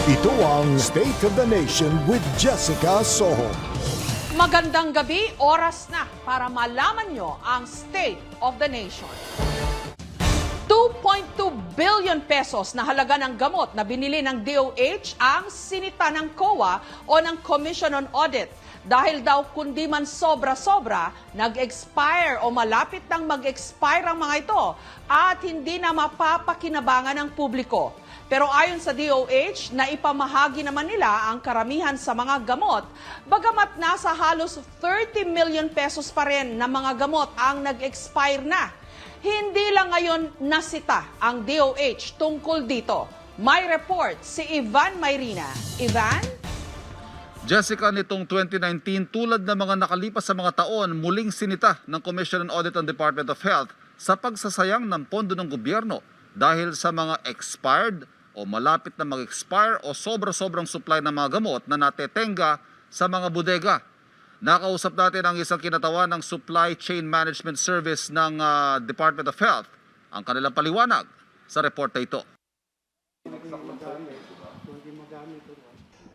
Ito ang State of the Nation with Jessica Soho. Magandang gabi, oras na para malaman nyo ang State of the Nation. 2.2 billion pesos na halaga ng gamot na binili ng DOH ang sinita ng COA o ng Commission on Audit. Dahil daw kundi man sobra-sobra, nag-expire o malapit nang mag-expire ang mga ito at hindi na mapapakinabangan ng publiko. Pero ayon sa DOH, naipamahagi naman nila ang karamihan sa mga gamot, bagamat nasa halos 30 million pesos pa rin na mga gamot ang nag-expire na. Hindi lang ngayon nasita ang DOH tungkol dito. May report si Ivan Mayrina. Ivan? Jessica, nitong 2019, tulad ng mga nakalipas sa mga taon, muling sinita ng Commission on Audit ng Department of Health sa pagsasayang ng pondo ng gobyerno dahil sa mga expired o malapit na mag-expire o sobra-sobrang supply ng mga gamot na natetenga sa mga bodega. Nakausap natin ang isang kinatawan ng Supply Chain Management Service ng Department of Health. Ang kanilang paliwanag sa report na ito.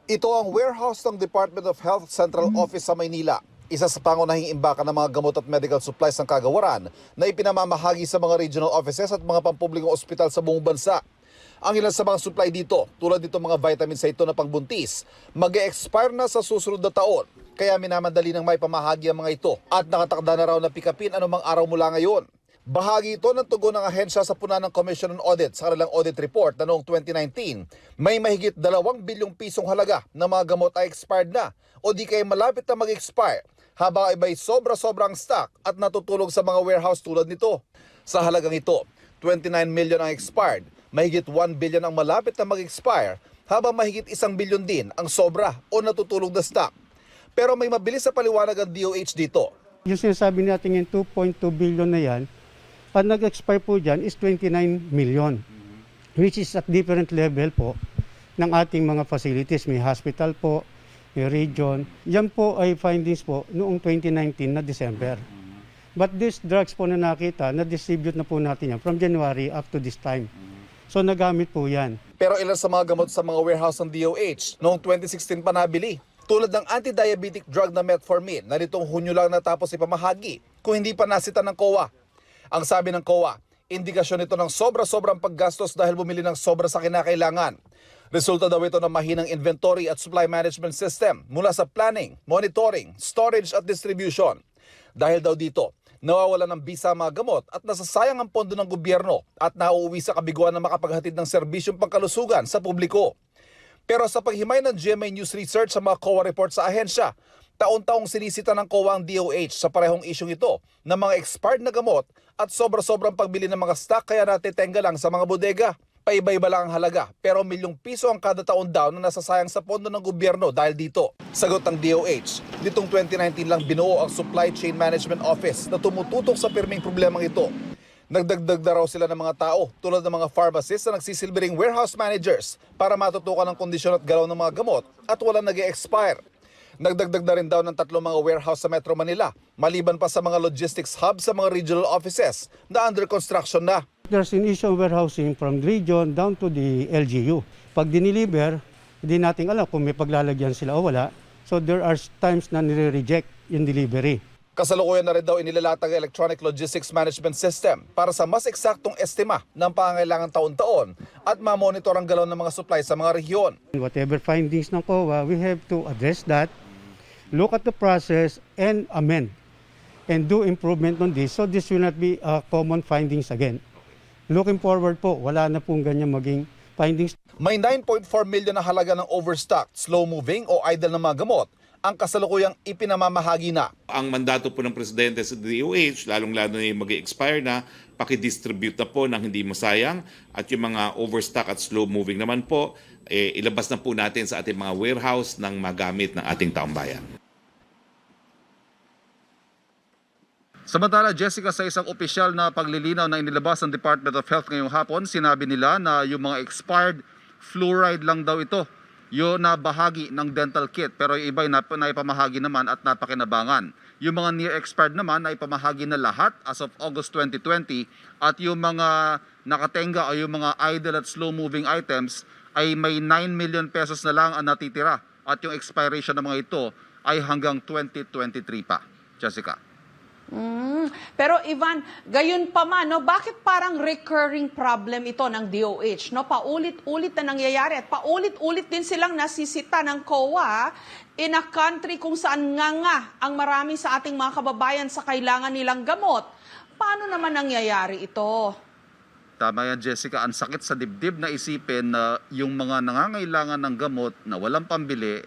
Ito ang warehouse ng Department of Health Central Office sa Maynila. Isa sa pangunahing imbakan ng mga gamot at medical supplies ng kagawaran na ipinamamahagi sa mga regional offices at mga pampublikong ospital sa buong bansa. Ang ilan sa mga supply dito, tulad nito mga vitamins sa ito na pangbuntis, mag-e-expire na sa susunod na taon. Kaya minamadali ng may pamahagi ang mga ito at nakatakda na raw na pikapin anumang araw mula ngayon. Bahagi ito ng tugon ng ahensya sa puna ng Commission on Audit sa kanilang audit report na noong 2019, may mahigit 2 bilyong pisong halaga na mga gamot ay expired na o di kaya malapit na mag-expire, habang ay may sobra-sobrang stock at natutulog sa mga warehouse tulad nito. Sa halagang ito, 29 million ang expired, mahigit 1 billion ang malapit na mag-expire, habang mahigit 1 billion din ang sobra o natutulog na stock. Pero may mabilis sa paliwanag ang DOH dito. Yung sinasabi natin yung 2.2 billion na yan, pag nag-expire po dyan is 29 million, which is at different level po ng ating mga facilities. May hospital po, may region. Yan po ay findings po noong 2019 na December. But these drugs po na nakita, na-distribute na po natin yan from January up to this time. So nagamit po yan. Pero ilan sa mga gamot sa mga warehouse ng DOH noong 2016 pa nabili. Tulad ng anti-diabetic drug na metformin na nitong Hunyo lang natapos ipamahagi kung hindi pa nasita ng COA. Ang sabi ng COA, indikasyon ito ng sobra-sobrang paggastos dahil bumili ng sobra sa kinakailangan. Resulta daw ito ng mahinang inventory at supply management system mula sa planning, monitoring, storage at distribution. Dahil daw dito, nawawala ng bisa mga gamot at nasasayang ang pondo ng gobyerno at nauuwi sa kabiguan na makapaghatid ng serbisyong pangkalusugan sa publiko. Pero sa paghimay ng GMA News Research sa mga COA report sa ahensya, taon-taong sinisita ng COA ang DOH sa parehong isyong ito ng mga expired na gamot at sobra-sobrang pagbili ng mga stock kaya natitenga lang sa mga bodega. Paiba-iba lang ang halaga pero milyong piso ang kada taon daw na nasasayang sa pondo ng gobyerno dahil dito. Sagot ng DOH, nitong 2019 lang binuo ang Supply Chain Management Office na tumututok sa pirming problemang ito. Nagdagdag na raw sila ng mga tao tulad ng mga pharmacists na nagsisilbing warehouse managers para matutukan ang kondisyon at galaw ng mga gamot at walang nag-e-expire. Nagdagdag na rin daw ng 3 mga warehouse sa Metro Manila, maliban pa sa mga logistics hub sa mga regional offices na under construction na. There's an issue of warehousing from region down to the LGU. Pag diniliver, hindi natin alam kung may paglalagyan sila o wala. So there are times na nire-reject yung delivery. Kasalukuyan na rin daw inilalatag ang Electronic Logistics Management System para sa mas eksaktong estima ng pangangailangan taon-taon at mamonitor ang galaw ng mga supply sa mga rehiyon. Whatever findings ng COA, we have to address that, look at the process and amend and do improvement on this so this will not be common findings again. Looking forward po, wala na pong ganyan maging findings. May 9.4 million na halaga ng overstocked, slow-moving o idle na mga gamot ang kasalukuyang ipinamamahagi na. Ang mandato po ng Presidente sa DOH, lalong-lalo na yung mag-expire na, pakidistribute na po ng hindi masayang at yung mga overstock at slow-moving naman po, ilabas na po natin sa ating mga warehouse ng magamit ng ating taong bayan. Samantala, Jessica, sa isang opisyal na paglilinaw na inilabas ng Department of Health ngayong hapon, sinabi nila na yung mga expired fluoride lang daw ito, yung na bahagi ng dental kit, pero yung iba na ipamahagi naman at napakinabangan. Yung mga near expired naman na ipamahagi na lahat as of August 2020 at yung mga nakatenga o yung mga idle at slow-moving items ay may 9 million pesos na lang ang natitira at yung expiration ng mga ito ay hanggang 2023 pa. Jessica. Pero Ivan, gayon pa man, no, bakit parang recurring problem ito ng DOH? No? Paulit-ulit na nangyayari at paulit-ulit din silang nasisita ng COA in a country kung saan nga ang marami sa ating mga kababayan sa kailangan nilang gamot. Paano naman nangyayari ito? Tama yan, Jessica. Ang sakit sa dibdib na isipin na yung mga nangangailangan ng gamot na walang pambili,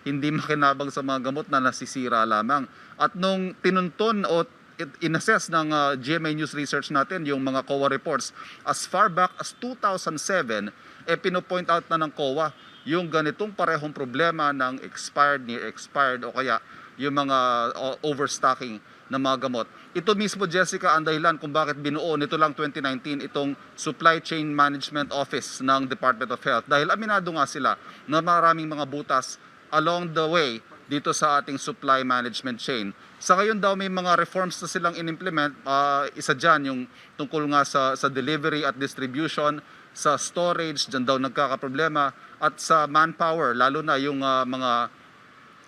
hindi makinabang sa mga gamot na nasisira lamang. At nung tinunton o inassess ng GMA News Research natin, yung mga COA reports, as far back as 2007, pinopoint out na ng COA yung ganitong parehong problema ng expired, near expired o kaya yung mga overstocking ng mga gamot. Ito mismo, Jessica, ang dahilan kung bakit binuo nito lang 2019 itong Supply Chain Management Office ng Department of Health. Dahil aminado nga sila na maraming mga butas along the way dito sa ating supply management chain. Sa ngayon daw may mga reforms na silang in-implement. Isa dyan yung tungkol nga sa delivery at distribution, sa storage, dyan daw nagkakaproblema, at sa manpower, lalo na yung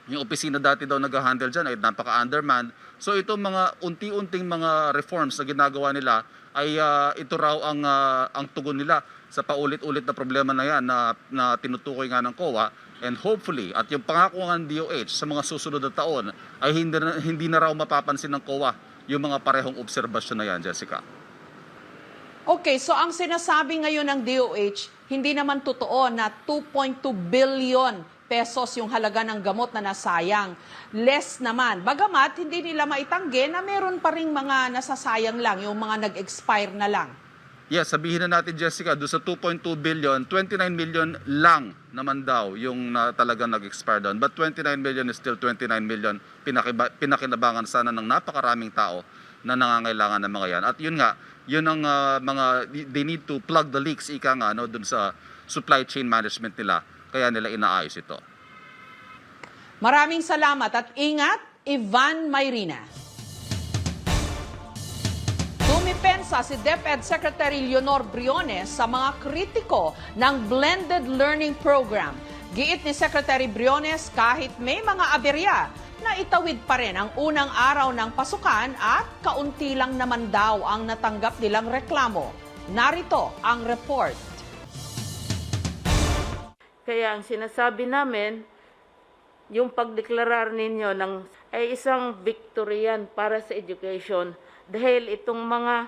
yung opisina dati daw nag-handle dyan ay napaka-undermanned. So itong mga unti-unting mga reforms na ginagawa nila ay ito raw ang tugon nila sa paulit-ulit na problema na yan na tinutukoy nga ng COA. And hopefully, at yung pangako ng DOH sa mga susunod na taon ay hindi na raw mapapansin ng COA yung mga parehong obserbasyon na yan, Jessica. Okay, so ang sinasabi ngayon ng DOH, hindi naman totoo na 2.2 billion pesos yung halaga ng gamot na nasayang. Less naman. Bagamat, hindi nila maitanggi na meron pa ring mga nasasayang lang, yung mga nag-expire na lang. Yes, sabihin na natin, Jessica, doon sa 2.2 billion, 29 million lang naman daw yung talagang nag-expire doon. But 29 million is still 29 million. Pinakinabangan sana ng napakaraming tao na nangangailangan ng mga yan. At yun nga, yun ang they need to plug the leaks, ika nga, no, doon sa supply chain management nila. Kaya nila inaayos ito. Maraming salamat at ingat, Ivan Mayrina. Dumipensa si DepEd Secretary Leonor Briones sa mga kritiko ng blended learning program. Giit ni Secretary Briones, kahit may mga aberya, na itawid pa rin ang unang araw ng pasukan at kaunti lang naman daw ang natanggap nilang reklamo. Narito ang report. Kaya ang sinasabi namin, yung pagdeklarar ninyo ay isang victory yan para sa education. Dahil itong mga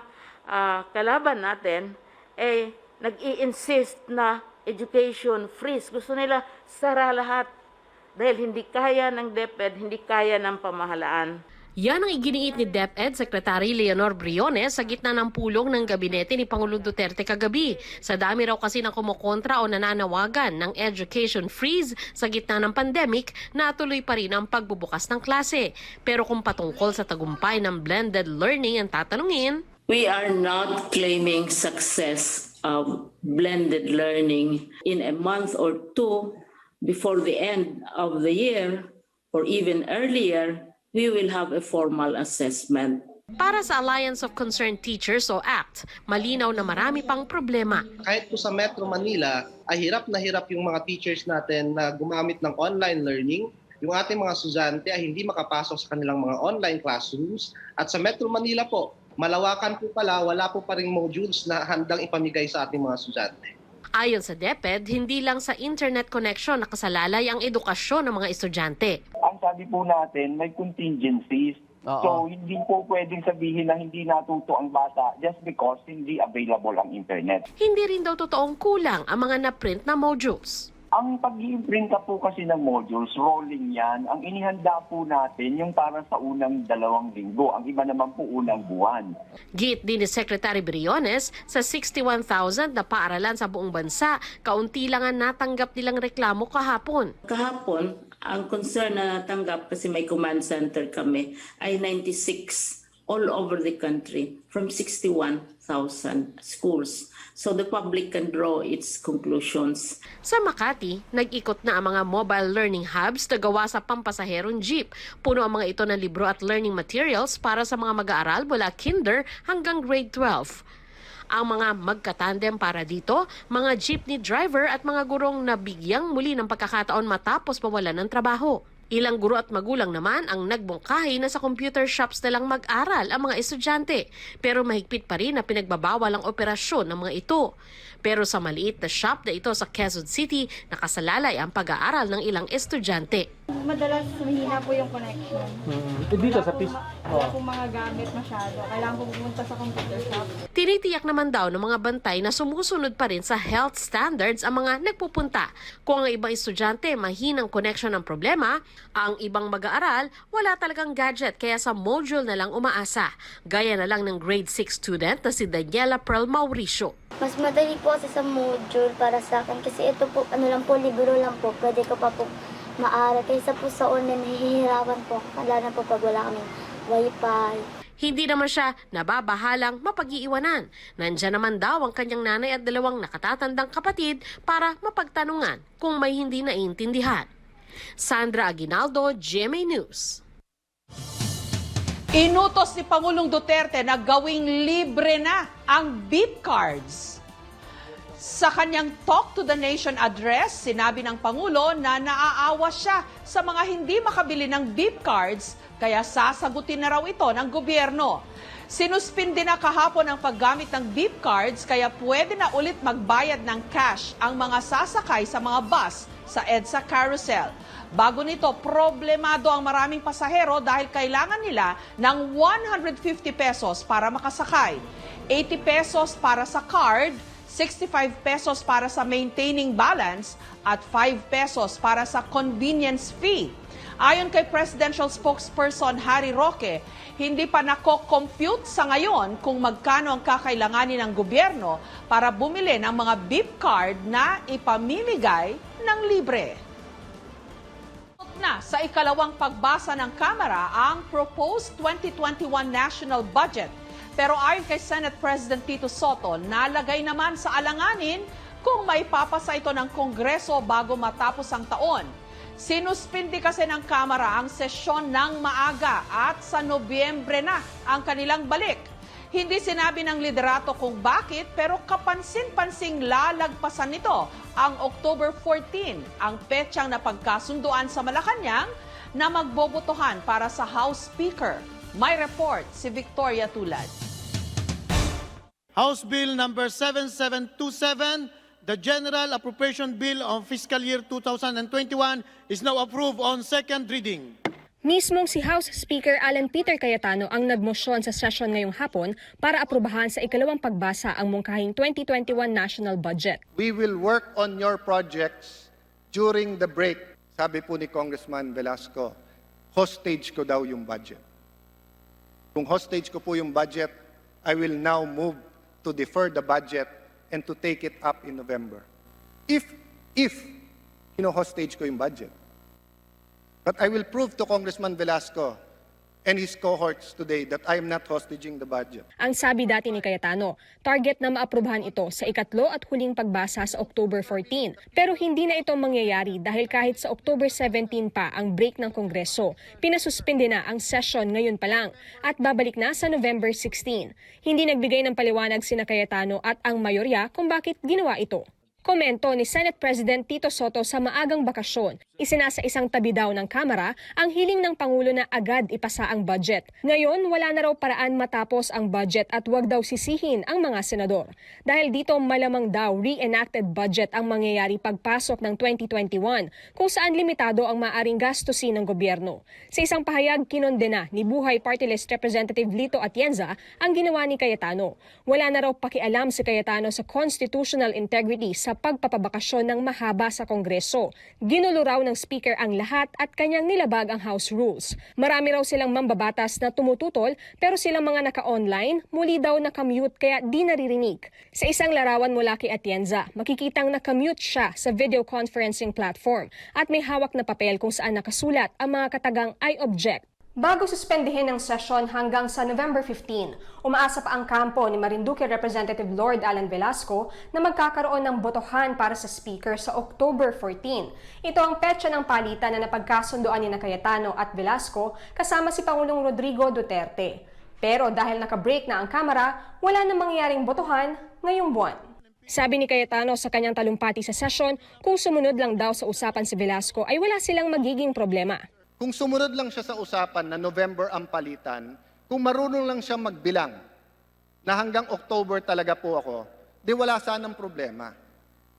kalaban natin ay nag-i-insist na education freeze. Gusto nila sara lahat dahil hindi kaya ng DepEd, hindi kaya ng pamahalaan. Yan ang iginiit ni DepEd Secretary Leonor Briones sa gitna ng pulong ng gabinete ni Pangulong Duterte kagabi. Sa dami raw kasi ng kumukontra o nananawagan ng education freeze sa gitna ng pandemic, natuloy pa rin ang pagbubukas ng klase. Pero kung patungkol sa tagumpay ng blended learning ang tatanungin, we are not claiming success of blended learning in a month or two before the end of the year or even earlier. We will have a formal assessment. para sa Alliance of Concerned Teachers o ACT, malinaw na marami pang problema. Kahit po sa Metro Manila, ay hirap na hirap yung mga teachers natin na gumamit ng online learning. Yung ating mga estudyante ay hindi makapasok sa kanilang mga online classrooms. At sa Metro Manila po, malawakan po pala, wala po pa ring modules na handang ipamigay sa ating mga estudyante. Ayon sa DepEd, hindi lang sa internet connection nakasalalay ang edukasyon ng mga estudyante. Ang sabi po natin, may contingencies. So, hindi po pwedeng sabihin na hindi natuto ang bata just because hindi available ang internet. Hindi rin daw totoong kulang ang mga na-print na modules. Ang pag-i-print po kasi ng modules, rolling yan. Ang inihanda po natin yung para sa unang 2 linggo. Ang iba naman po unang buwan. Giit din ni Secretary Briones, sa 61,000 na paaralan sa buong bansa, kaunti lang ang natanggap nilang reklamo kahapon. Kahapon, ang concern na natanggap, kasi may command center kami, ay 96 all over the country from 61,000 schools. So the public can draw its conclusions. Sa Makati, nag-ikot na ang mga mobile learning hubs na gawa sa pampasaherong jeep. Puno ang mga ito ng libro at learning materials para sa mga mag-aaral mula kinder hanggang grade 12. Ang mga magkatandem para dito, mga jeepney driver at mga gurong nabigyang muli ng pagkakataon matapos mawalan ng trabaho. Ilang guro at magulang naman ang nagbungkahi na sa computer shops na lang mag-aral ang mga estudyante, pero mahigpit pa rin na pinagbabawal ang operasyon ng mga ito. Pero sa maliit na shop na ito sa Quezon City, nakasalalay ang pag-aaral ng ilang estudyante. Madalas mahina po yung connection. Dito sa Wala po mga gamit masyado. Kailangan po pumunta sa computer shop. Tinitiyak naman daw ng mga bantay na sumusunod pa rin sa health standards ang mga nagpupunta. Kung ang ibang estudyante mahinang connection ang problema, ang ibang mag-aaral wala talagang gadget kaya sa module na lang umaasa. Gaya na lang ng grade 6 student na si Daniela Pearl Mauricio. Mas madali po kasi sa module para sa akin kasi ito po, libro lang po. Pwede ko pa po maaral. Kaysa po sa online, nahihirapan po. Lalo na po pag wala kaming wifi. Hindi naman siya nababahalang mapag-iiwanan. Nandiyan naman daw ang kanyang nanay at dalawang nakatatandang kapatid para mapagtanungan kung may hindi naiintindihan. Sandra Aguinaldo, GMA News. Inutos ni Pangulong Duterte na gawing libre na ang beep cards. Sa kanyang Talk to the Nation address, sinabi ng Pangulo na naaawa siya sa mga hindi makabili ng beep cards, kaya sasagutin na raw ito ng gobyerno. Sinuspindi na kahapon ang paggamit ng beep cards, kaya pwede na ulit magbayad ng cash ang mga sasakay sa mga bus sa EDSA Carousel. Bago nito, problemado ang maraming pasahero dahil kailangan nila ng 150 pesos para makasakay, 80 pesos para sa card, 65 pesos para sa maintaining balance at 5 pesos para sa convenience fee. Ayon kay Presidential Spokesperson Harry Roque, hindi pa nako-compute sa ngayon kung magkano ang kakailanganin ng gobyerno para bumili ng mga beep card na ipamimigay ng libre. Na sa ikalawang pagbasa ng Kamara ang proposed 2021 national budget. Pero ayon kay Senate President Tito Sotto, nalagay naman sa alanganin kung may papasa ito ng Kongreso bago matapos ang taon. Sinuspindi kasi ng Kamara ang sesyon ng maaga at sa Nobyembre na ang kanilang balik. Hindi sinabi ng liderato kung bakit pero kapansin-pansing lalagpasan nito ang October 14, ang petsang napagkasunduan sa Malacanang na magbobotohan para sa House Speaker. May report si Victoria Tulad. House Bill number 7727, the General Appropriation Bill of Fiscal Year 2021 is now approved on second reading. Mismong si House Speaker Alan Peter Cayetano ang nagmosyon sa sesyon ngayong hapon para aprubahan sa ikalawang pagbasa ang mungkahing 2021 national budget. We will work on your projects during the break. Sabi po ni Congressman Velasco, hostage ko daw yung budget. Kung hostage ko po yung budget, I will now move to defer the budget and to take it up in November. If hostage ko yung budget. But I will prove to Congressman Velasco and his cohorts today that I am not hostaging the budget. Ang sabi dati ni Cayetano, target na maaprubahan ito sa ikatlo at huling pagbasa sa October 14. Pero hindi na ito mangyayari dahil kahit sa October 17 pa ang break ng Kongreso, pinasuspende na ang session ngayon pa lang at babalik na sa November 16. Hindi nagbigay ng paliwanag sina Cayetano at ang mayorya kung bakit ginawa ito. Komento ni Senate President Tito Sotto sa maagang bakasyon, isinasa isang tabi daw ng Kamara ang hiling ng Pangulo na agad ipasa ang budget. Ngayon, wala na raw paraan matapos ang budget at wag daw sisihin ang mga senador. Dahil dito malamang daw reenacted budget ang mangyayari pagpasok ng 2021 kung saan limitado ang maaring gastusin ng gobyerno. Sa isang pahayag, kinondena ni Buhay Party List Representative Lito Atienza ang ginawa ni Cayetano. Wala na raw pakialam si Cayetano sa constitutional integrity sa pagpapabakasyon ng mahaba sa Kongreso. Ginulo raw ng Speaker ang lahat at kanyang nilabag ang House rules. Marami raw silang mambabatas na tumututol pero silang mga naka-online, muli daw nakamute kaya di naririnig. Sa isang larawan mula kay Atienza, makikitang nakamute siya sa video conferencing platform at may hawak na papel kung saan nakasulat ang mga katagang I object. Bago suspendihin ang sesyon hanggang sa November 15, umaasa pa ang kampo ni Marinduque Representative Lord Alan Velasco na magkakaroon ng botohan para sa Speaker sa October 14. Ito ang petsa ng palitan na napagkasunduan ni Cayetano at Velasco kasama si Pangulong Rodrigo Duterte. Pero dahil naka-break na ang Kamara, wala na mangyayaring botohan ngayong buwan. Sabi ni Cayetano sa kanyang talumpati sa session, kung sumunod lang daw sa usapan si Velasco ay wala silang magiging problema. Kung sumunod lang siya sa usapan na November ang palitan, kung marunong lang siya magbilang na hanggang October talaga po ako, di wala sanang problema.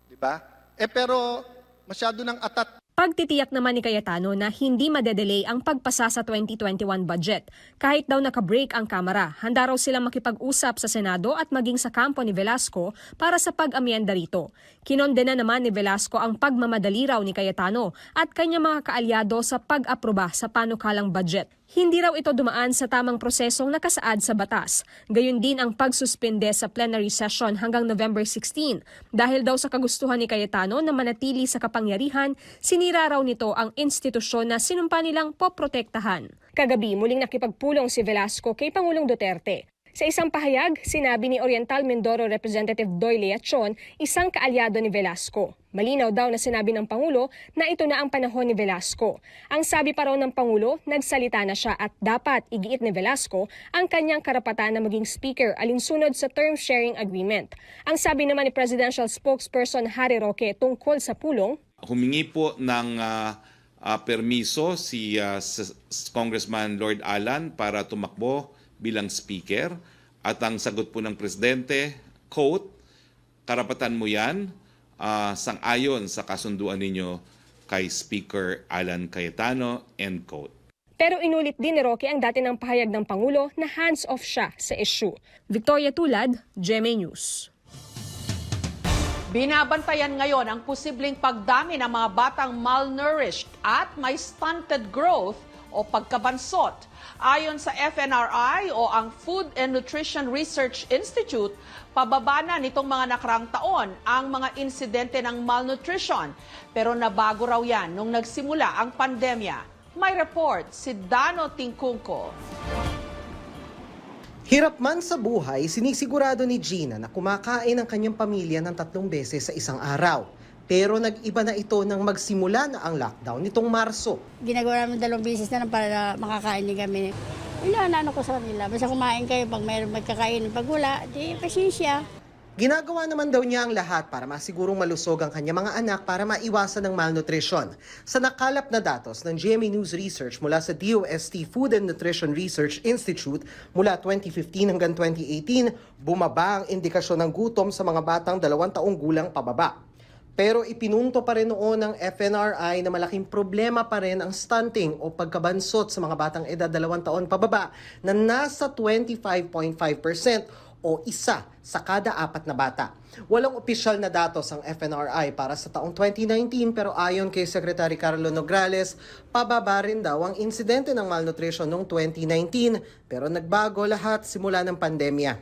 Di ba? Pero masyado nang atat. Pagtitiyak naman ni Cayetano na hindi madedelay ang pagpasa sa 2021 budget. Kahit daw naka-break ang Kamara, handa raw silang makipag-usap sa Senado at maging sa kampo ni Velasco para sa pag-amyenda rito. Kinondena naman ni Velasco ang pagmamadali raw ni Cayetano at kanyang mga kaalyado sa pag-aproba sa panukalang budget. Hindi raw ito dumaan sa tamang prosesong nakasaad sa batas. Gayon din ang pagsuspende sa plenary session hanggang November 16. Dahil daw sa kagustuhan ni Cayetano na manatili sa kapangyarihan, sinira raw nito ang institusyon na sinumpa nilang poprotektahan. Kagabi, muling nakipagpulong si Velasco kay Pangulong Duterte. Sa isang pahayag, sinabi ni Oriental Mindoro Representative Doyle Leachon, isang kaalyado ni Velasco. Malinaw daw na sinabi ng Pangulo na ito na ang panahon ni Velasco. Ang sabi pa raw ng Pangulo, nagsalita na siya at dapat igiit ni Velasco ang kanyang karapatan na maging speaker alinsunod sa term sharing agreement. Ang sabi naman ni Presidential Spokesperson Harry Roque tungkol sa pulong, humingi po ng permiso si Congressman Lord Alan para tumakbo bilang speaker at ang sagot po ng presidente, quote, karapatan mo yan sang-ayon sa kasunduan ninyo kay Speaker Alan Cayetano, end quote. Pero inulit din ni Roque ang dati ng pahayag ng Pangulo na hands-off siya sa issue. Victoria Tulad, GMA News. Binabantayan ngayon ang posibleng pagdami ng mga batang malnourished at may stunted growth o pagkabansot. Ayon sa FNRI o ang Food and Nutrition Research Institute, pababa na nitong mga nakarang taon ang mga insidente ng malnutrition. Pero nabago raw yan nung nagsimula ang pandemya. May report si Dano Tingkungko. Hirap man sa buhay, sinisigurado ni Gina na kumakain ang kanyang pamilya ng 3 beses sa isang araw. Pero nag-iba na ito nang magsimula na ang lockdown nitong Marso. Ginagawa namin 2 beses na lang para makakain din kami. Inaano ko sa kanila, basta kumain kayo pag mayroong magkakain. Pag wala, di pasensya. Ginagawa naman daw niya ang lahat para masigurong malusog ang kanyang mga anak para maiwasan ng malnutrition. Sa nakalap na datos ng GMA News Research mula sa DOST Food and Nutrition Research Institute mula 2015 hanggang 2018, bumaba ang indikasyon ng gutom sa mga batang 2 taong gulang pababa. Pero ipinunto pa rin noon ng FNRI na malaking problema pa rin ang stunting o pagkabansot sa mga batang edad 2 taon pababa na nasa 25.5% o 1 sa kada 4 na bata. Walang opisyal na datos ang FNRI para sa taong 2019 pero ayon kay Secretary Carlo Nograles, pababa rin daw ang insidente ng malnutrition noong 2019 pero nagbago lahat simula ng pandemya.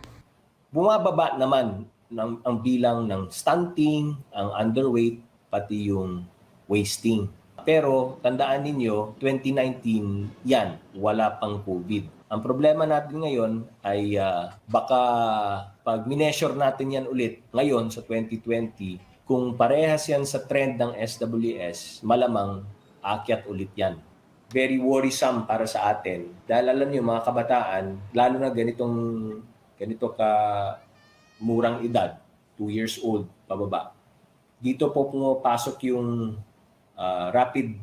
Bumababa naman ang bilang ng stunting, ang underweight, pati yung wasting. Pero tandaan ninyo, 2019 yan, wala pang COVID. Ang problema natin ngayon ay baka pag mineasure natin yan ulit ngayon sa 2020, kung parehas yan sa trend ng SWS, malamang akyat ulit yan. Very worrisome para sa atin. Dahil alam niyo mga kabataan, lalo na ganito ka murang edad, 2 years old, pababa. Dito po pumapasok yung rapid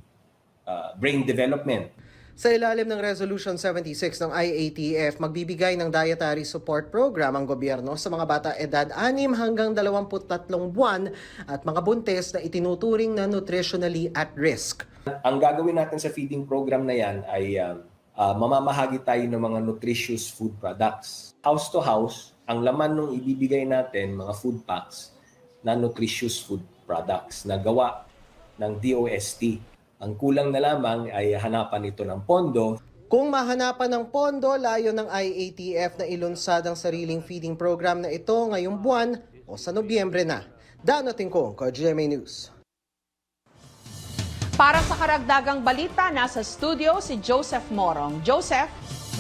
brain development. Sa ilalim ng Resolution 76 ng IATF, magbibigay ng dietary support program ang gobyerno sa mga bata edad 6 hanggang 23 buwan at mga buntis na itinuturing na nutritionally at risk. Ang gagawin natin sa feeding program na yan ay mamamahagi tayo ng mga nutritious food products. House to house, ang laman nung ibibigay natin, mga food packs, na nutritious food products na gawa ng DOST. Ang kulang na lamang ay hanapan ito ng pondo. Kung mahanapan ng pondo, layo ng IATF na ilunsad ang sariling feeding program na ito ngayong buwan o sa Nobyembre na. Dano Tingkungko, GMA News. Para sa karagdagang balita, nasa studio si Joseph Morong. Joseph?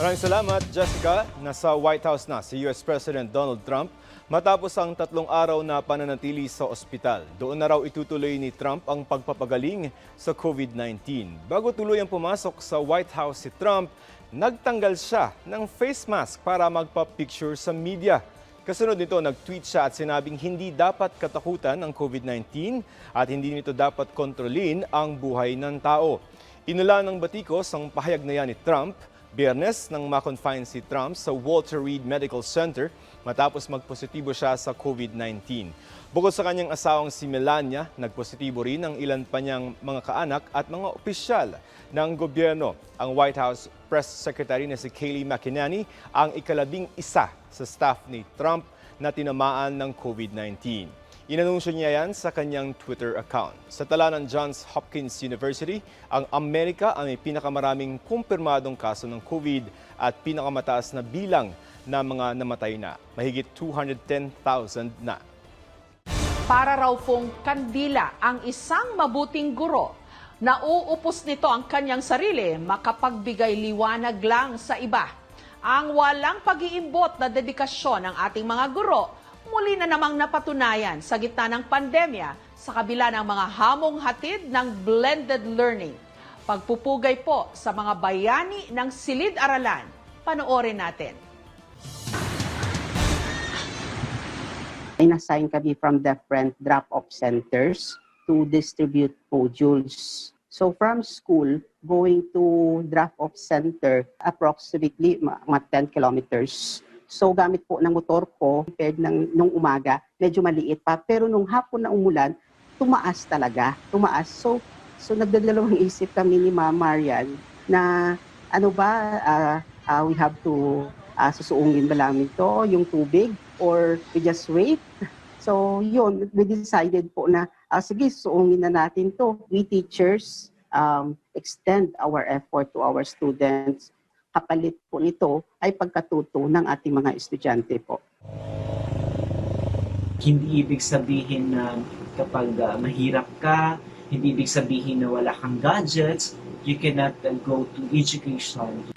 Maraming salamat, Jessica. Nasa White House na si US President Donald Trump Matapos ang 3 araw na pananatili sa ospital, doon na raw itutuloy ni Trump ang pagpapagaling sa COVID-19. Bago tuluyang pumasok sa White House si Trump, nagtanggal siya ng face mask para magpa-picture sa media. Kasunod nito, nag-tweet siya at sinabing hindi dapat katakutan ang COVID-19 at hindi nito dapat kontrolin ang buhay ng tao. Inulan ng batikos ang pahayag na yan ni Trump Biyernes nang ma-confine si Trump sa Walter Reed Medical Center matapos magpositibo siya sa COVID-19. Bukod sa kanyang asawang si Melania, nagpositibo rin ang ilan pa niyang mga kaanak at mga opisyal ng gobyerno. Ang White House Press Secretary na si Kayleigh McEnany ang ika-11 sa staff ni Trump na tinamaan ng COVID-19. Inanunsyo niya yan sa kanyang Twitter account. Sa tala ng Johns Hopkins University, ang Amerika ang may pinakamaraming kumpirmadong kaso ng COVID at pinakamataas na bilang na mga namatay na. Mahigit 210,000 na. Para raw pong kandila ang isang mabuting guro. Nauupos nito ang kanyang sarili, makapagbigay liwanag lang sa iba. Ang walang pag-iimbot na dedikasyon ng ating mga guro, muli na namang napatunayan sa gitna ng pandemya sa kabila ng mga hamong hatid ng blended learning. Pagpupugay po sa mga bayani ng silid-aralan. Panoorin natin. In-assign kami from different drop-off centers to distribute modules. So from school, going to drop-off center, approximately mga 10 kilometers. So gamit po ng motor ko, compared nung umaga, medyo maliit pa. Pero nung hapon na umulan, tumaas talaga. Tumaas. So nagdadalawang isip kami ni Ma'am Marian na ano ba, we have to susuungin ba namin to, yung tubig, or we just wait. So yun, we decided po na sige, susuungin na natin to. We teachers extend our effort to our students. Kapalit po nito ay pagkatuto ng ating mga estudyante po. Hindi ibig sabihin na kapag mahirap ka, hindi ibig sabihin na wala kang gadgets, you cannot go to education.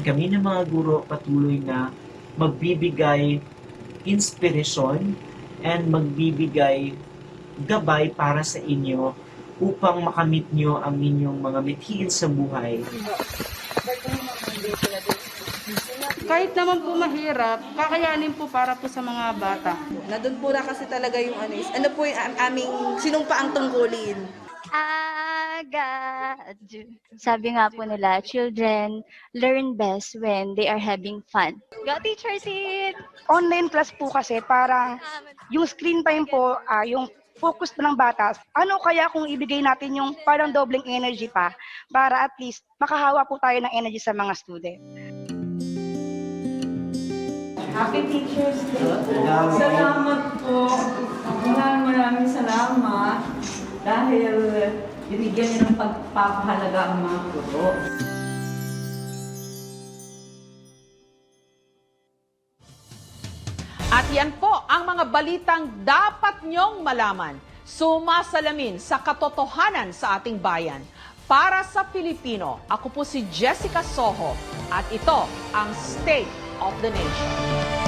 Kami ng mga guro patuloy na magbibigay inspirasyon and magbibigay gabay para sa inyo upang makamit nyo ang inyong mga mithiin sa buhay. Kahit naman po mahirap, kakayanin po para po sa mga bata. Nandun po na kasi talaga yung ano po yung aming sinumpaang tungkulin. Sabi nga po nila, children learn best when they are having fun. Go teacher Sid! Online class po kasi para yung screen time po, yung focus ng bata, ano kaya kung ibigay natin yung parang dobleng energy pa para at least makahawa po tayo ng energy sa mga student. Happy Teachers Day po. Salamat po. Maraming salamat dahil binigyan niyo ng pagpapahalaga ang mga guro. At yan po ang mga balitang dapat nyong malaman. Sumasalamin sa katotohanan sa ating bayan. Para sa Pilipino, ako po si Jessica Soho at ito ang State of the Nation.